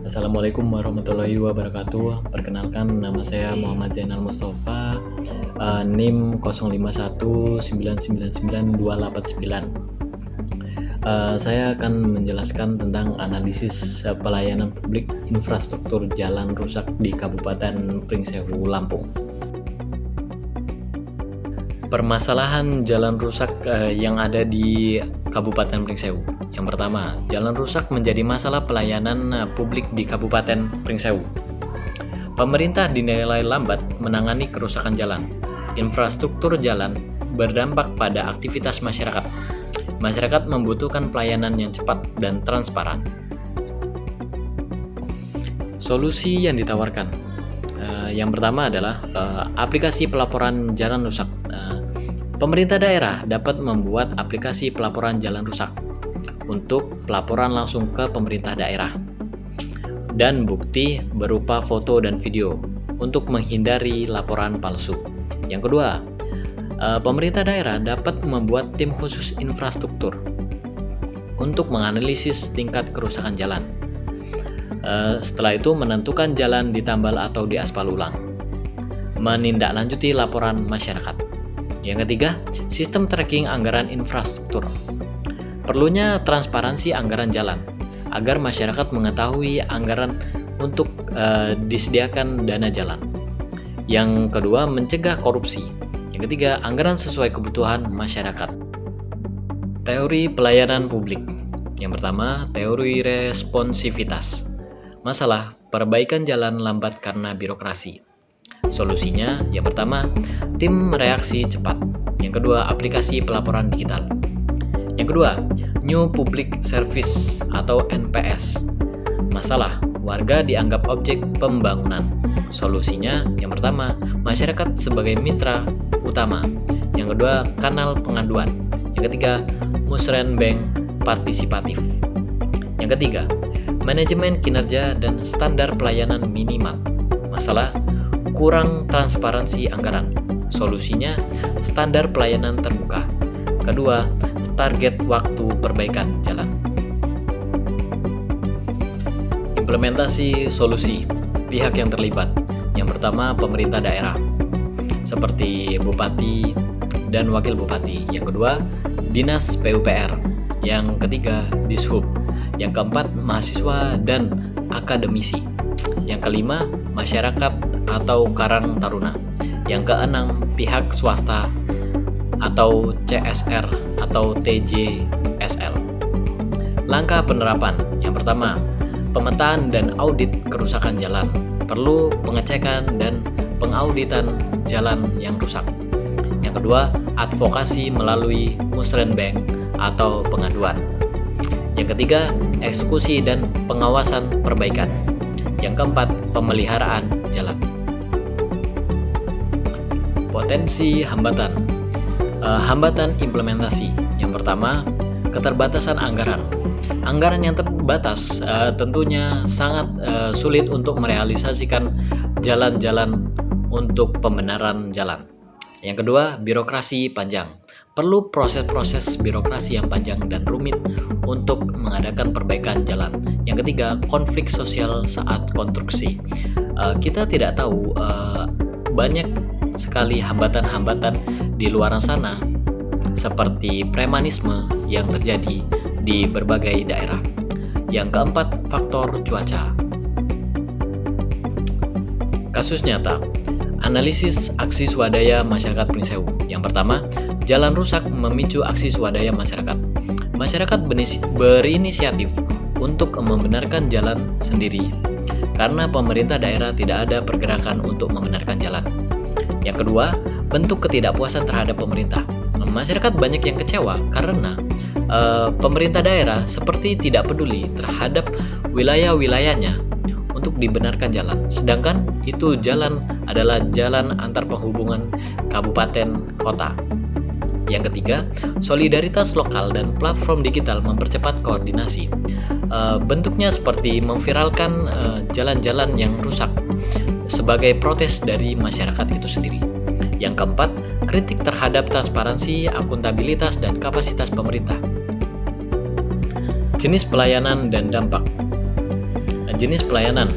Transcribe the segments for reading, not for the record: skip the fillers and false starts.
Assalamualaikum warahmatullahi wabarakatuh. Perkenalkan, nama saya Muhammad Zainal Mustafa, NIM 0519999289. Saya akan menjelaskan tentang analisis pelayanan publik infrastruktur jalan rusak di Kabupaten Pringsewu, Lampung. Permasalahan jalan rusak yang ada di Kabupaten Pringsewu. Yang pertama, jalan rusak menjadi masalah pelayanan publik di Kabupaten Pringsewu. Pemerintah dinilai lambat menangani kerusakan jalan. Infrastruktur jalan berdampak pada aktivitas masyarakat. Masyarakat membutuhkan pelayanan yang cepat dan transparan. Solusi yang ditawarkan. Yang pertama adalah aplikasi pelaporan jalan rusak. Pemerintah daerah dapat membuat aplikasi pelaporan jalan rusak untuk pelaporan langsung ke pemerintah daerah dan bukti berupa foto dan video untuk menghindari laporan palsu. Yang kedua, pemerintah daerah dapat membuat tim khusus infrastruktur untuk menganalisis tingkat kerusakan jalan. Setelah itu menentukan jalan ditambal atau diaspal ulang. Menindaklanjuti laporan masyarakat. Yang ketiga, sistem tracking anggaran infrastruktur. Perlunya transparansi anggaran jalan agar masyarakat mengetahui anggaran untuk disediakan dana jalan. Yang kedua, mencegah korupsi. Yang ketiga, anggaran sesuai kebutuhan masyarakat. Teori pelayanan publik. Yang pertama, teori responsivitas. Masalah perbaikan jalan lambat karena birokrasi. Solusinya, yang pertama, tim reaksi cepat. Yang kedua, aplikasi pelaporan digital. Yang kedua, New Public Service atau NPS. Masalah, warga dianggap objek pembangunan. Solusinya, yang pertama, masyarakat sebagai mitra utama. Yang kedua, kanal pengaduan. Yang ketiga, musrenbeng partisipatif. Yang ketiga, manajemen kinerja dan standar pelayanan minimal. Masalah, kurang transparansi anggaran. Solusinya, standar pelayanan terbuka. Kedua, target waktu perbaikan jalan. Implementasi solusi pihak yang terlibat. Yang pertama, pemerintah daerah seperti bupati dan wakil bupati. Yang kedua, dinas PUPR. Yang ketiga, dishub. Yang keempat, mahasiswa dan akademisi. Yang kelima, masyarakat atau karang taruna. Yang keenam, pihak swasta atau CSR atau TJSL. Langkah penerapan. Yang pertama, pemetaan dan audit kerusakan jalan. Perlu pengecekan dan pengauditan jalan yang rusak. Yang kedua, advokasi melalui musrenbeng atau pengaduan. Yang ketiga, eksekusi dan pengawasan perbaikan. Yang keempat, pemeliharaan jalan. Potensi hambatan. Hambatan implementasi. Yang pertama, keterbatasan anggaran. Anggaran yang terbatas tentunya sangat sulit untuk merealisasikan jalan-jalan untuk pembenaran jalan. Yang kedua, birokrasi panjang. Perlu proses-proses birokrasi yang panjang dan rumit untuk mengadakan perbaikan jalan. Yang ketiga, konflik sosial saat konstruksi. Kita tidak tahu banyak sekali hambatan-hambatan di luar sana seperti premanisme yang terjadi di berbagai daerah. Yang keempat, faktor cuaca. Kasus nyata. Analisis aksi swadaya masyarakat Pringsewu. Yang pertama, jalan rusak memicu aksi swadaya masyarakat. Masyarakat berinisiatif untuk membenarkan jalan sendiri karena pemerintah daerah tidak ada pergerakan untuk membenarkan jalan. Yang kedua, bentuk ketidakpuasan terhadap pemerintah. Masyarakat banyak yang kecewa karena pemerintah daerah seperti tidak peduli terhadap wilayah-wilayahnya untuk dibenarkan jalan. Sedangkan itu jalan adalah jalan antar penghubungan kabupaten kota. Yang ketiga, solidaritas lokal dan platform digital mempercepat koordinasi. Bentuknya seperti memviralkan jalan-jalan yang rusak sebagai protes dari masyarakat itu sendiri. Yang keempat, kritik terhadap transparansi, akuntabilitas, dan kapasitas pemerintah. Jenis pelayanan dan dampak. Jenis pelayanan.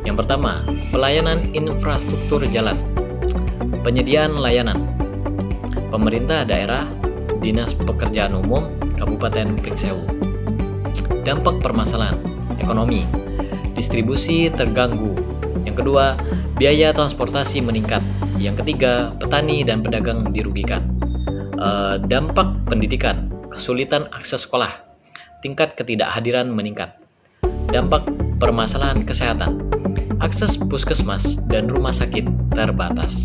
Yang pertama, pelayanan infrastruktur jalan. Penyediaan layanan. Pemerintah daerah, Dinas Pekerjaan Umum, Kabupaten Pringsewu. Dampak permasalahan ekonomi. Distribusi terganggu. Yang kedua, biaya transportasi meningkat. Yang ketiga, petani dan pedagang dirugikan. Dampak pendidikan, kesulitan akses sekolah, tingkat ketidakhadiran meningkat. Dampak permasalahan kesehatan, akses puskesmas dan rumah sakit terbatas.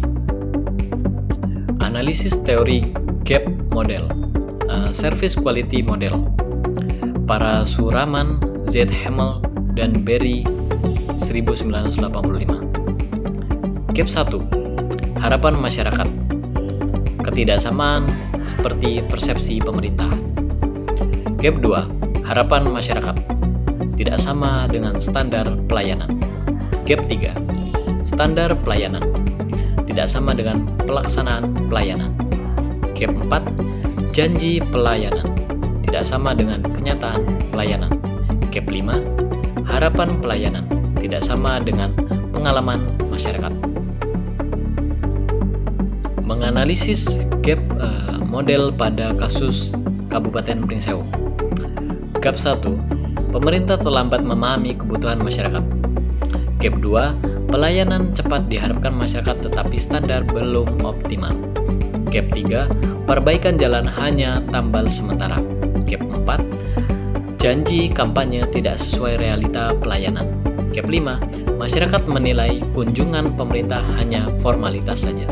Analisis teori gap model, service quality model. Parasuraman, Z. Hamel, dan Berry 1985. Gap 1. Harapan masyarakat. Ketidaksamaan seperti persepsi pemerintah. Gap 2. Harapan masyarakat. Tidak sama dengan standar pelayanan. Gap 3. Standar pelayanan. Tidak sama dengan pelaksanaan pelayanan. Gap 4. Janji pelayanan. Tidak sama dengan kenyataan pelayanan. Gap 5. Harapan pelayanan. Tidak sama dengan pengalaman masyarakat. Menganalisis gap model pada kasus Kabupaten Pringsewu. Gap 1. Pemerintah terlambat memahami kebutuhan masyarakat. Gap 2. Pelayanan cepat diharapkan masyarakat tetapi standar belum optimal. Gap 3. Perbaikan jalan hanya tambal sementara. Gap 4. Janji kampanye tidak sesuai realita pelayanan. Gap 5. Masyarakat menilai kunjungan pemerintah hanya formalitas saja.